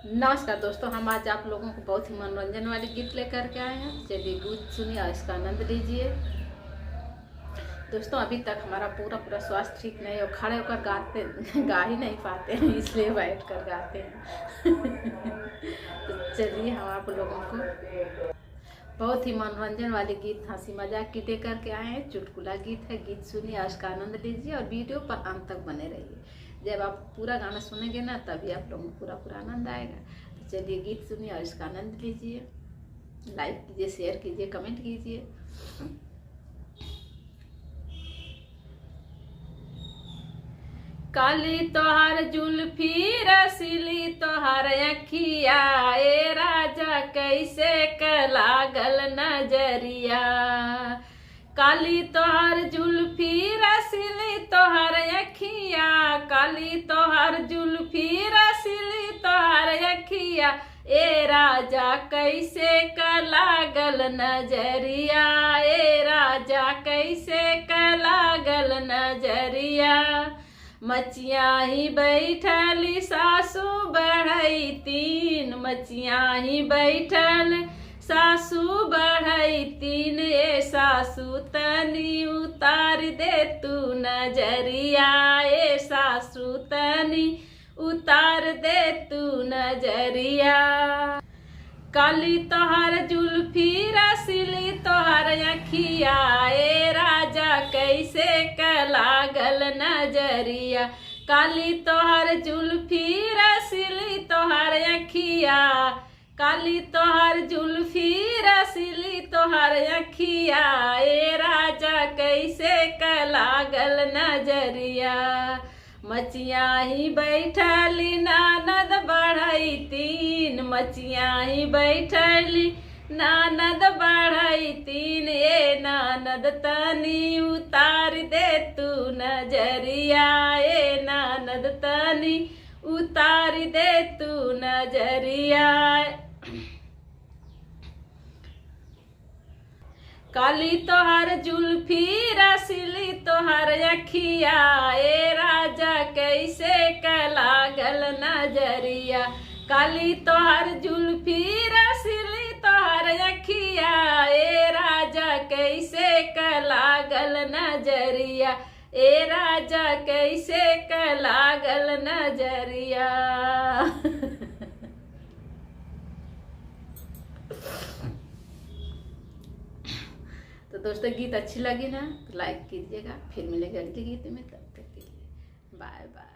नमस्कार दोस्तों, हम आज आप लोगों को बहुत ही मनोरंजन वाली गीत लेकर के आए हैं। चलिए गीत सुनिए और इसका आनंद लीजिए। दोस्तों, अभी तक हमारा पूरा स्वास्थ्य ठीक नहीं है और खड़े होकर गा ही नहीं पाते हैं, इसलिए बैठ कर गाते हैं। तो चलिए हम आप लोगों को बहुत ही मनोरंजन वाले गीत, हंसी मजाक की दे करके आए हैं। चुटकुला गीत है, गीत सुनिए और इसका आनंद लीजिए और वीडियो पर अंत तक बने रहिए। जब आप पूरा गाना सुनेंगे ना, तभी आप लोगों को पूरा आनंद आएगा। तो चलिए गीत सुनिए और इसका आनंद लीजिए। लाइक कीजिए, शेयर कीजिए, कमेंट कीजिए। काली तोहार जुल्फी रसीली तोहार अखिया, ए राजा कैसे लागल नजरिया। काली तोहार जुल्फी रसीली तोहार अखिया, काली तोहार जुल्फी रसीली तोहार अखिया, ए राजा कैसे लागल नजरिया, ए राजा कैसे लागल नजरिया। मचिया ही बैठली सासू बढ़ई तीन, मचिया ही बैठल सासू बढ़ई तीन, ए सासू तनी उतार दे तू नजरिया, ए सासू तनी उतार दे तू नजरिया। काली तोहार जुल्फी रसीली तोहार अखिया, ए राजा कैसे लागल नजरिया। काली तोहार जुल्फी रसीली तोहार अखिया, काली तोहार जुल्फी रसीली तोहार अखिया, ए राजा कैसे लागल नजरिया। मचिया ही बैठली नानद बढ़ई तीन, मचिया ही बैठली नानद बढ़ई तीन, ए नानद तनी उतार दे तू नजरिया, ए नानद तनी उतार दे तू नजरिया। काली तोहार जुल्फी रसीली तोहार अखिया, ए राजा कैसे लागल नजरिया। काली तोहार जुल्फी रसीली तोहार अखिया, ए राजा कैसे लागल नजरिया, ए राजा कैसे लागल नजरिया। तो दोस्तों, गीत अच्छी लगी ना तो लाइक कीजिएगा। फिर मिलेंगे अगले गीत में, तब तक के लिए बाय बाय।